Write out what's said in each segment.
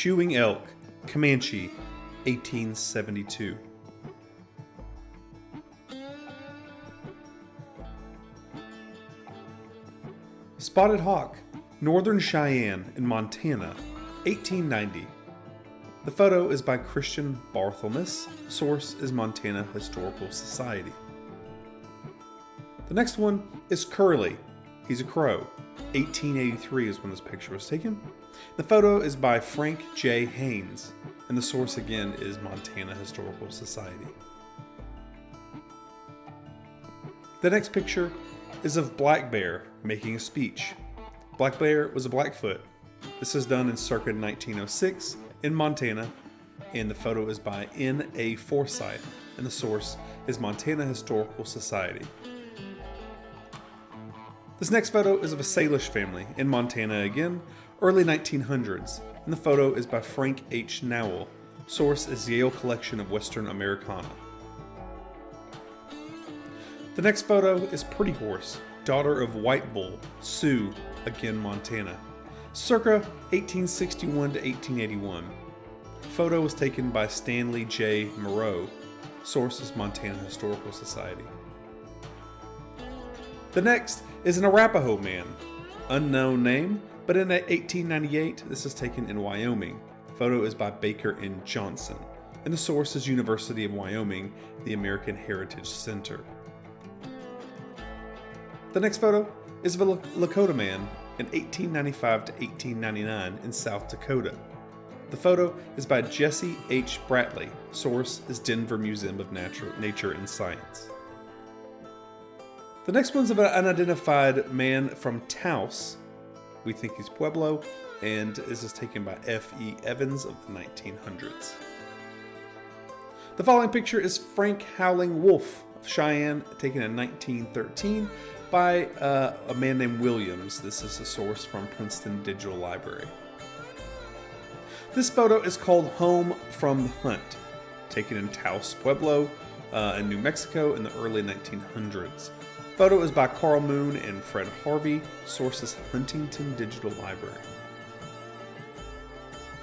Chewing elk, Comanche, 1872. Spotted hawk, Northern Cheyenne in Montana, 1890. The photo is by Christian Barthelmess. Source is Montana Historical Society. The next one is Curly. He's a crow. 1883 is when this picture was taken. The photo is by Frank J. Haynes, and the source again is Montana Historical Society. The next picture is of Black Bear making a speech. Black Bear was a Blackfoot. This is done in circa 1906 in Montana, and the photo is by N.A. Forsyth, and the source is Montana Historical Society. This next photo is of a Salish family in Montana again, early 1900s, and the photo is by Frank H. Nowell. Source is Yale Collection of Western Americana. The next photo is Pretty Horse, daughter of White Bull, Sioux, again Montana, circa 1861 to 1881. Photo was taken by Stanley J. Moreau. Source is Montana Historical Society. The next is an Arapaho man, unknown name, but in 1898 this is taken in Wyoming. Photo is by Baker and Johnson, and the source is University of Wyoming, the American Heritage Center. The next photo is of a Lakota man in 1895 to 1899 in South Dakota. The photo is by Jesse H. Bratley. Source is Denver Museum of Nature and Science. The next one's about an unidentified man from Taos. We think he's Pueblo, and this is taken by F.E. Evans of the 1900s. The following picture is Frank Howling Wolf of Cheyenne, taken in 1913 by a man named Williams. This is a source from Princeton Digital Library. This photo is called Home from the Hunt, taken in Taos, Pueblo, in New Mexico in the early 1900s. Photo is by Carl Moon and Fred Harvey. Source is Huntington Digital Library.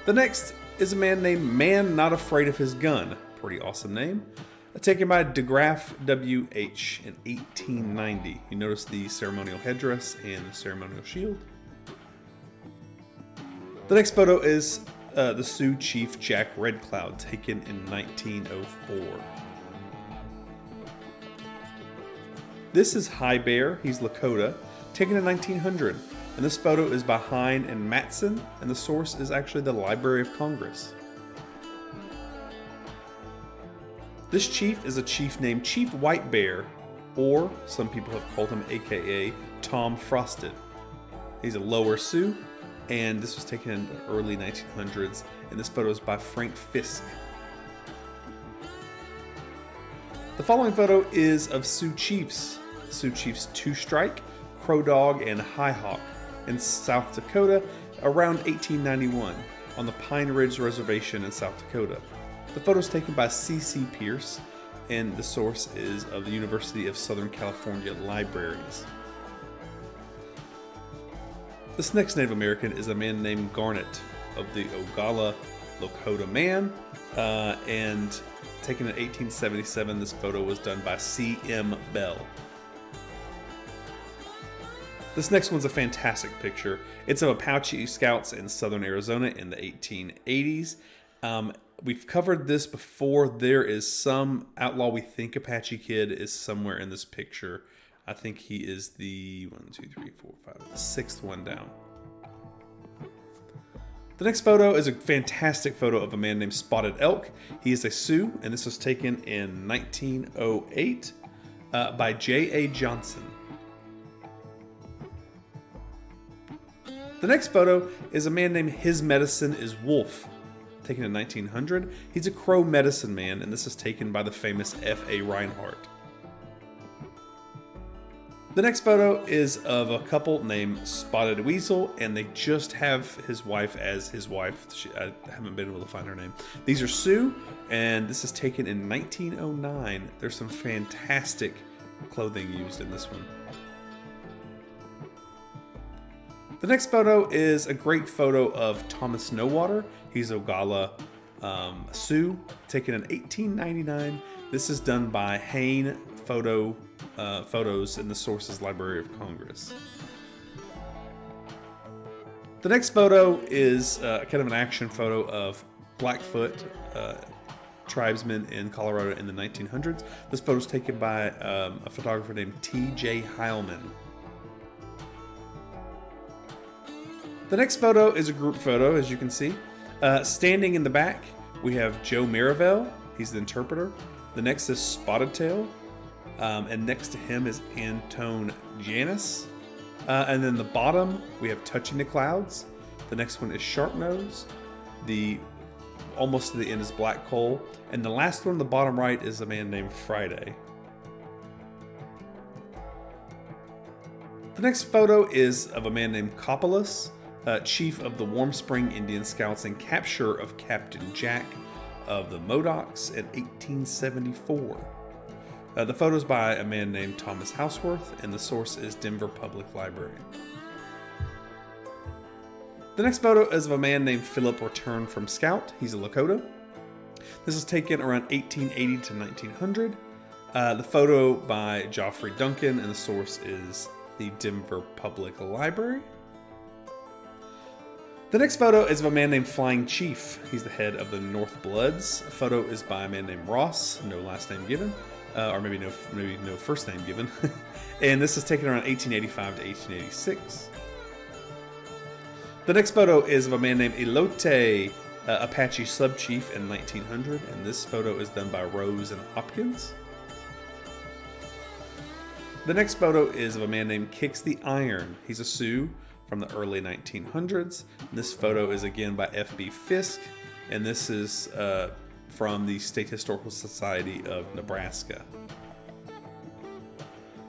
The next is a man named Man Not Afraid of His Gun. Pretty awesome name. Taken by DeGraff W.H. in 1890. You notice the ceremonial headdress and the ceremonial shield. The next photo is the Sioux Chief Jack Red Cloud, taken in 1904. This is High Bear, he's Lakota, taken in 1900. And this photo is by Hine and Matson, and the source is actually the Library of Congress. This chief is a chief named Chief White Bear, or some people have called him AKA Tom Frosted. He's a Lower Sioux, and this was taken in the early 1900s, and this photo is by Frank Fisk. The following photo is of Sioux Chiefs. Sioux Chiefs Two Strike, Crow Dog, and High Hawk in South Dakota around 1891 on the Pine Ridge Reservation in South Dakota. The photo is taken by C.C. Pierce, and the source is of the University of Southern California Libraries. This next Native American is a man named Garnet of the Oglala Lakota Man, and taken in 1877. This photo was done by C.M. Bell. This next one's a fantastic picture. It's of Apache Scouts in southern Arizona in the 1880s. We've covered this before. There is some outlaw we think Apache Kid is somewhere in this picture. I think he is the 6th one down. The next photo is a fantastic photo of a man named Spotted Elk. He is a Sioux, and this was taken in 1908 by J.A. Johnson. The next photo is a man named His Medicine is Wolf, taken in 1900. He's a Crow medicine man, and this is taken by the famous F.A. Reinhardt. The next photo is of a couple named Spotted Weasel, and they just have his wife as his wife. I haven't been able to find her name. These are Sioux, and this is taken in 1909. There's some fantastic clothing used in this one. The next photo is a great photo of Thomas Nowater. He's Oglala Sioux, taken in 1899. This is done by Hain Photos in the Sources Library of Congress. The next photo is kind of an action photo of Blackfoot tribesmen in Colorado in the 1900s. This photo is taken by a photographer named T.J. Heilman. The next photo is a group photo, as you can see. Standing in the back, we have Joe Marivelle. He's the interpreter. The next is Spotted Tail. And next to him is Antone Janis. And then the bottom, we have Touching the Clouds. The next one is Sharp Nose. Almost to the end is Black Coal. And the last one on the bottom right is a man named Friday. The next photo is of a man named Copolis, chief of the Warm Spring Indian Scouts and capture of Captain Jack of the Modocs in 1874. The photo is by a man named Thomas Houseworth, and the source is Denver Public Library. The next photo is of a man named Philip Return from Scout. He's a Lakota. This is taken around 1880 to 1900. The photo by Geoffrey Duncan, and the source is the Denver Public Library. The next photo is of a man named Flying Chief. He's the head of the North Bloods. A photo is by a man named Ross, no last name given, or maybe no first name given. And this is taken around 1885 to 1886. The next photo is of a man named Elote, Apache sub-chief in 1900, and this photo is done by Rose and Hopkins. The next photo is of a man named Kicks the Iron. He's a Sioux from the early 1900s. And this photo is again by F.B. Fisk, and this is from the State Historical Society of Nebraska.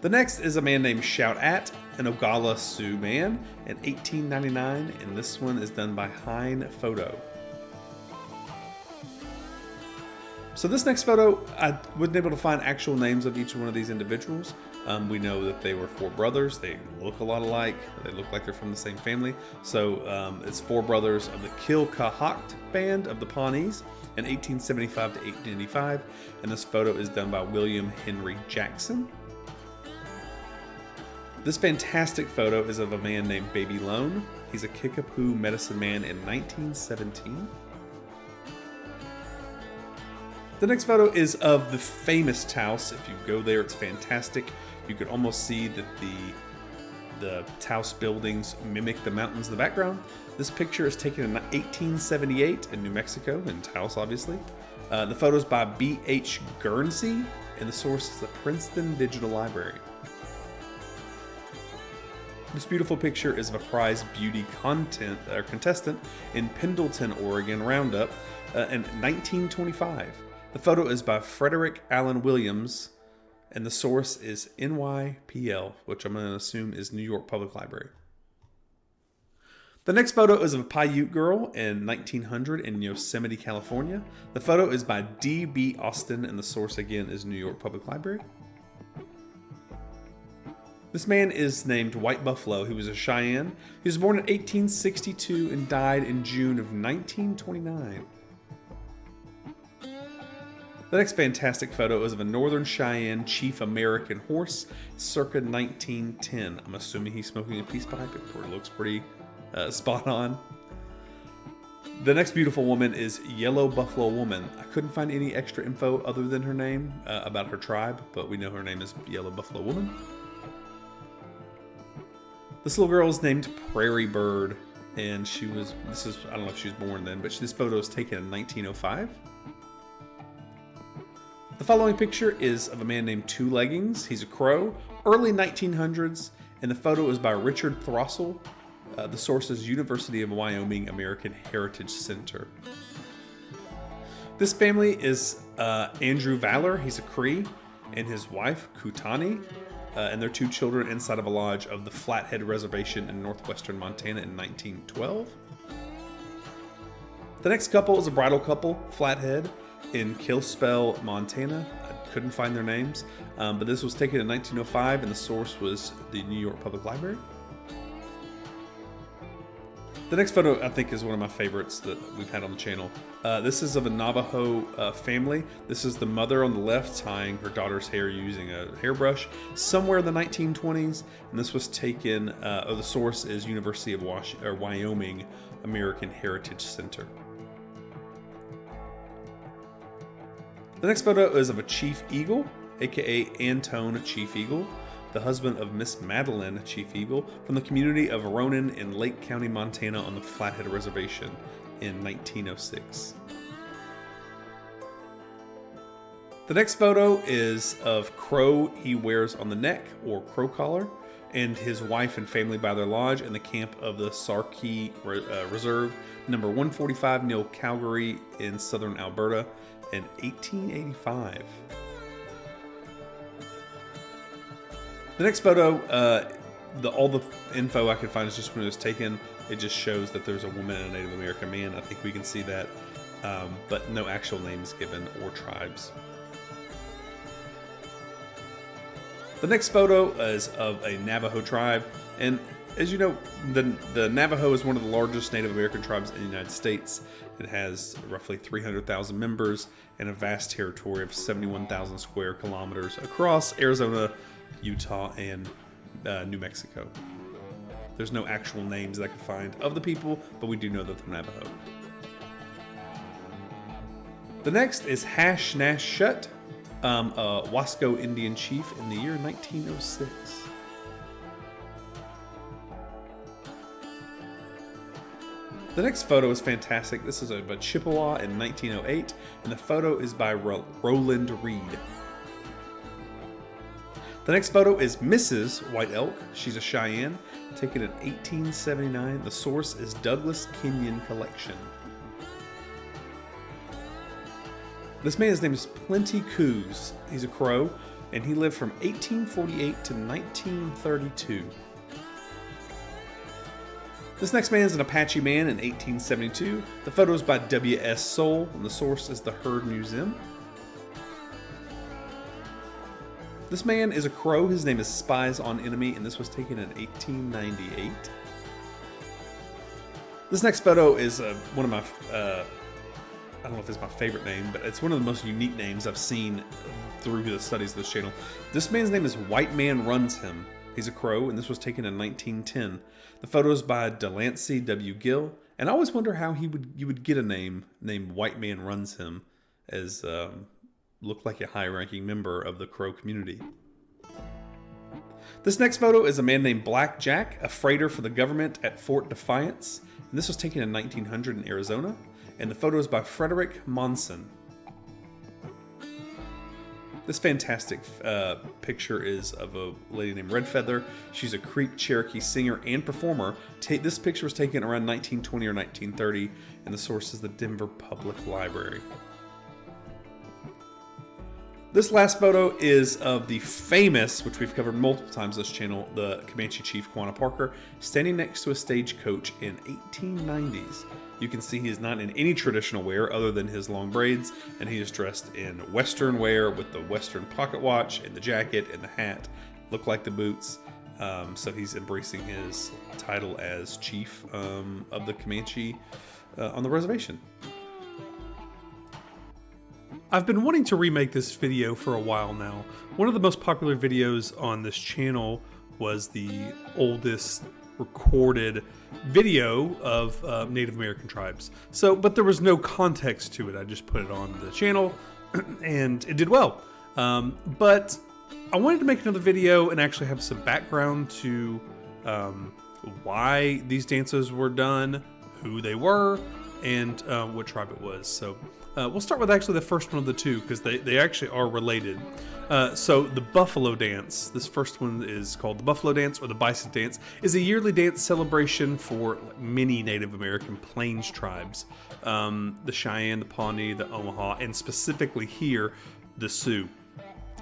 The next is a man named Shout At, an Oglala Sioux man in 1899, and this one is done by Hine Photo. So this next photo, I wasn't able to find actual names of each one of these individuals. We know that they were four brothers. They look a lot alike. They look like they're from the same family. So it's four brothers of the Kilcahoct Band of the Pawnees in 1875 to 1885. And this photo is done by William Henry Jackson. This fantastic photo is of a man named Baby Lone. He's a Kickapoo medicine man in 1917. The next photo is of the famous Taos. If you go there, it's fantastic. You could almost see that the Taos buildings mimic the mountains in the background. This picture is taken in 1878 in New Mexico, in Taos, obviously. The photo is by B.H. Guernsey, and the source is the Princeton Digital Library. This beautiful picture is of a prize beauty contestant in Pendleton, Oregon Roundup in 1925. The photo is by Frederick Allen Williams, and the source is NYPL, which I'm going to assume is New York Public Library. The next photo is of a Paiute girl in 1900 in Yosemite, California. The photo is by D.B. Austin, and the source again is New York Public Library. This man is named White Buffalo. He was a Cheyenne. He was born in 1862 and died in June of 1929. The next fantastic photo is of a Northern Cheyenne Chief American horse circa 1910. I'm assuming he's smoking a peace pipe. It looks pretty spot on. The next beautiful woman is Yellow Buffalo Woman. I couldn't find any extra info other than her name about her tribe, but we know her name is Yellow Buffalo Woman. This little girl is named Prairie Bird, and I don't know if she was born then, but this photo is taken in 1905. The following picture is of a man named Two Leggings. He's a crow, early 1900s, and the photo is by Richard Throssell. The source is University of Wyoming American Heritage Center. This family is Andrew Valor. He's a Cree, and his wife, Kutani, and their two children inside of a lodge of the Flathead Reservation in northwestern Montana in 1912. The next couple is a bridal couple, Flathead, in Killspell, Montana. I couldn't find their names, but this was taken in 1905, and the source was the New York Public Library. The next photo, I think, is one of my favorites that we've had on the channel. This is of a Navajo family. This is the mother on the left tying her daughter's hair using a hairbrush somewhere in the 1920s. And this was taken, the source is University of Wyoming American Heritage Center. The next photo is of a chief eagle, aka Antone Chief Eagle, the husband of Miss Madeline Chief Eagle, from the community of Ronan in Lake County, Montana on the Flathead Reservation in 1906. The next photo is of crow he wears on the neck, or crow collar, and his wife and family by their lodge in the camp of the Sarkee Reserve, number 145 near Calgary in southern Alberta in 1885. The next photo, all the info I could find is just when it was taken. It just shows that there's a woman and a Native American man. I think we can see that, but no actual names given or tribes. The next photo is of a Navajo tribe, and as you know, the Navajo is one of the largest Native American tribes in the United States. It has roughly 300,000 members and a vast territory of 71,000 square kilometers across Arizona, Utah, and New Mexico. There's no actual names that I could find of the people, but we do know that they're Navajo. The next is Hash Nash Shut, a Wasco Indian chief in the year 1906. The next photo is fantastic. This is of a Chippewa in 1908, and the photo is by Roland Reed. The next photo is Mrs. White Elk. She's a Cheyenne, taken in 1879. The source is Douglas Kenyon Collection. This man's name is Plenty Coues. He's a Crow, and he lived from 1848 to 1932. This next man is an Apache man in 1872. The photo is by W.S. Soule, and the source is the Heard Museum. This man is a Crow. His name is Spies on Enemy, and this was taken in 1898. This next photo is one of my, I don't know if it's my favorite name, but it's one of the most unique names I've seen through the studies of this channel. This man's name is White Man Runs Him. He's a Crow, and this was taken in 1910. The photo is by Delancey W. Gill, and I always wonder how you would get a name named White Man Runs Him as look like a high-ranking member of the Crow community. This next photo is a man named Black Jack, a freighter for the government at Fort Defiance, and this was taken in 1900 in Arizona, and the photo is by Frederick Monson. This fantastic picture is of a lady named Red Feather. She's a Creek Cherokee singer and performer. This picture was taken around 1920 or 1930, and the source is the Denver Public Library. This last photo is of the famous, which we've covered multiple times on this channel, the Comanche chief Quanah Parker, standing next to a stagecoach in 1890s. You can see he is not in any traditional wear other than his long braids, and he is dressed in Western wear with the Western pocket watch and the jacket and the hat, look like the boots. So he's embracing his title as chief of the Comanche on the reservation. I've been wanting to remake this video for a while now. One of the most popular videos on this channel was the oldest recorded video of Native American tribes. But there was no context to it. I just put it on the channel and it did well. But I wanted to make another video and actually have some background to why these dances were done, who they were, and what tribe it was. So we'll start with actually the first one of the two because they actually are related. So the Buffalo Dance, this first one is called the Buffalo Dance or the Bison Dance, is a yearly dance celebration for many Native American Plains tribes. The Cheyenne, the Pawnee, the Omaha, and specifically here, the Sioux.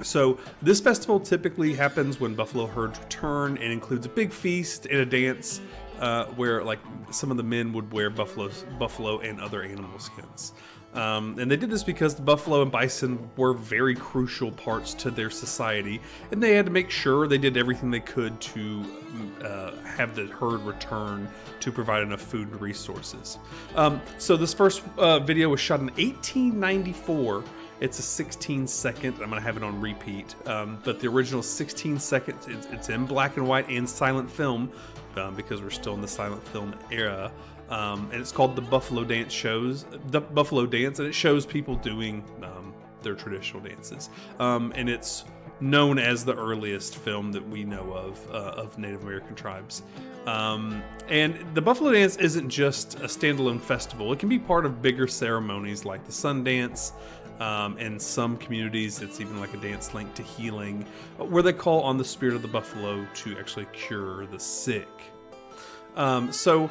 So this festival typically happens when buffalo herds return and includes a big feast and a dance where like some of the men would wear buffalo and other animal skins. And they did this because the buffalo and bison were very crucial parts to their society, and they had to make sure they did everything they could to have the herd return to provide enough food and resources. So this first video was shot in 1894. It's a 16-second. I'm going to have it on repeat. But the original 16 seconds, it's in black and white and silent film because we're still in the silent film era. And it's called The Buffalo Dance Shows. The Buffalo Dance, and it shows people doing their traditional dances. And it's known as the earliest film that we know of Native American tribes. And the Buffalo Dance isn't just a standalone festival. It can be part of bigger ceremonies like the Sun Dance. In some communities, it's even like a dance linked to healing, where they call on the spirit of the buffalo to actually cure the sick. So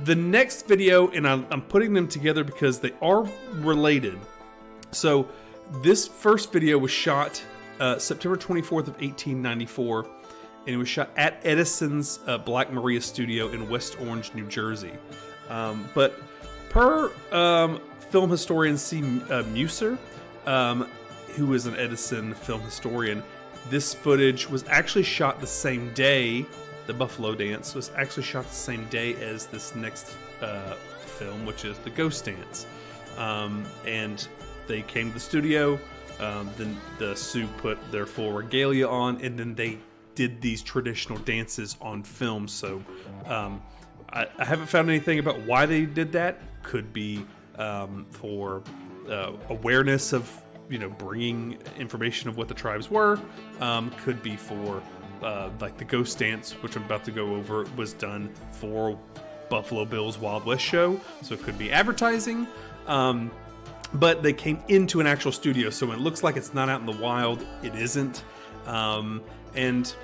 the next video, and I'm putting them together because they are related. So this first video was shot September 24th of 1894, and it was shot at Edison's Black Maria studio in West Orange, New Jersey. But per film historian C. Musser, who is an Edison film historian, this footage was actually shot the same day. The Buffalo Dance was actually shot the same day as this next film, which is the Ghost Dance. And they came to the studio, then the Sioux put their full regalia on, and then they did these traditional dances on film. So I haven't found anything about why they did that. Could be for awareness of, bringing information of what the tribes were. Could be for like the Ghost Dance, which I'm about to go over, was done for Buffalo Bill's Wild West show, so it could be advertising. But they came into an actual studio, so when it looks like it's not out in the wild, it isn't. And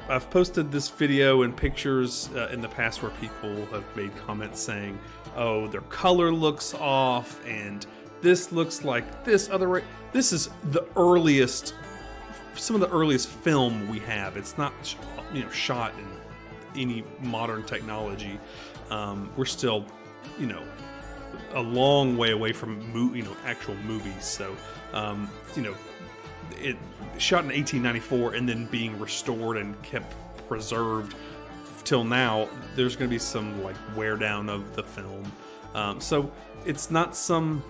I've posted this video and pictures in the past where people have made comments saying, oh, their color looks off, and this looks like this other way. This is the earliest, some of the earliest film we have. It's not, shot in any modern technology. We're still, a long way away from, actual movies. So, it shot in 1894 and then being restored and kept preserved till now. There's going to be some wear down of the film. So it's not some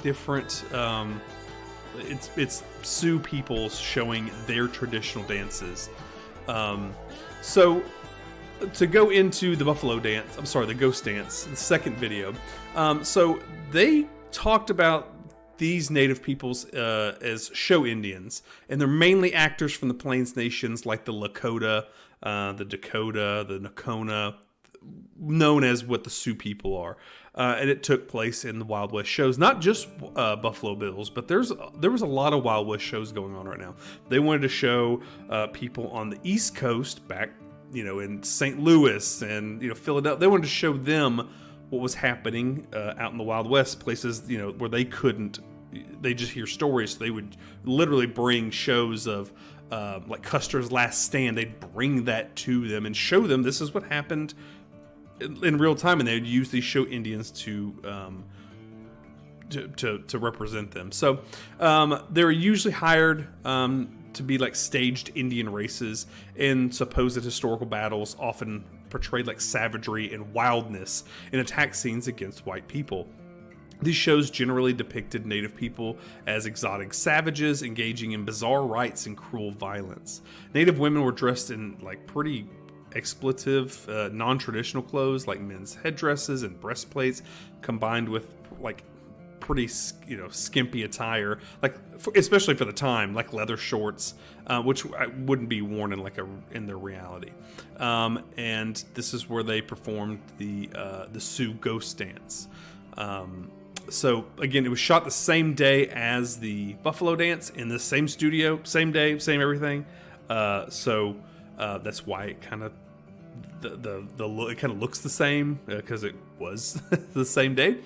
different. It's Sioux peoples showing their traditional dances. So to go into the Buffalo Dance, the Ghost Dance, the second video. So they talked about these native peoples as show Indians, and they're mainly actors from the Plains nations like the Lakota, the Dakota, the Nakona, known as what the Sioux people are. And it took place in the Wild West shows, not just Buffalo Bills, but there was a lot of Wild West shows going on right now. They wanted to show people on the East Coast back, in St. Louis and Philadelphia. They wanted to show them what was happening out in the Wild West, places where they couldn't. They just hear stories. So they would literally bring shows of like Custer's Last Stand. They'd bring that to them and show them this is what happened in real time, and they'd use these show Indians to represent them. So they're usually hired to be like staged Indian races in supposed historical battles, often portrayed like savagery and wildness in attack scenes against white people. These shows generally depicted native people as exotic savages engaging in bizarre rites and cruel violence. Native women were dressed in pretty expletive, non-traditional clothes like men's headdresses and breastplates, combined with pretty skimpy attire, especially for the time, like leather shorts, which wouldn't be worn in their reality. And this is where they performed the Sioux Ghost Dance. So again, it was shot the same day as the Buffalo Dance in the same studio, same day, same everything. So that's why it kind of it kind of looks the same, because it was the same day.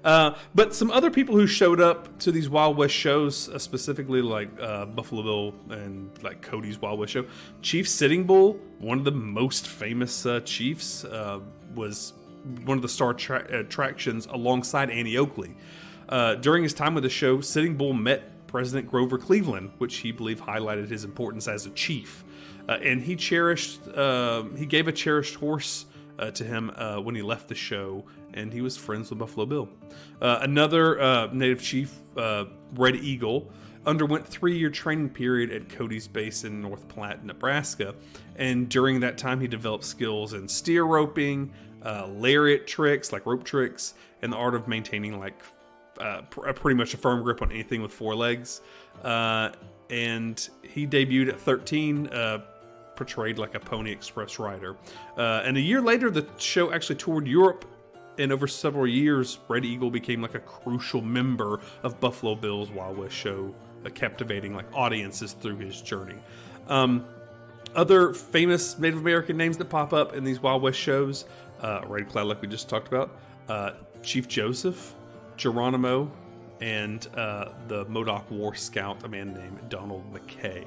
But some other people who showed up to these Wild West shows, specifically Buffalo Bill and Cody's Wild West show, Chief Sitting Bull, one of the most famous chiefs, was one of the star attractions alongside Annie Oakley. During his time with the show, Sitting Bull met President Grover Cleveland, which he believed highlighted his importance as a chief. And he gave a cherished horse to him when he left the show, and he was friends with Buffalo Bill. Another native chief, Red Eagle, underwent 3-year training period at Cody's Base in North Platte, Nebraska. And during that time, he developed skills in steer roping, lariat tricks, like rope tricks, and the art of maintaining pretty much a firm grip on anything with 4 legs. And he debuted at 13, portrayed like a Pony Express rider. And a year later, the show actually toured Europe, and over several years, Red Eagle became like a crucial member of Buffalo Bill's Wild West show, captivating like audiences through his journey. Other famous Native American names that pop up in these Wild West shows, Red Cloud, like we just talked about, Chief Joseph, Geronimo, and the Modoc War Scout, a man named Donald McKay.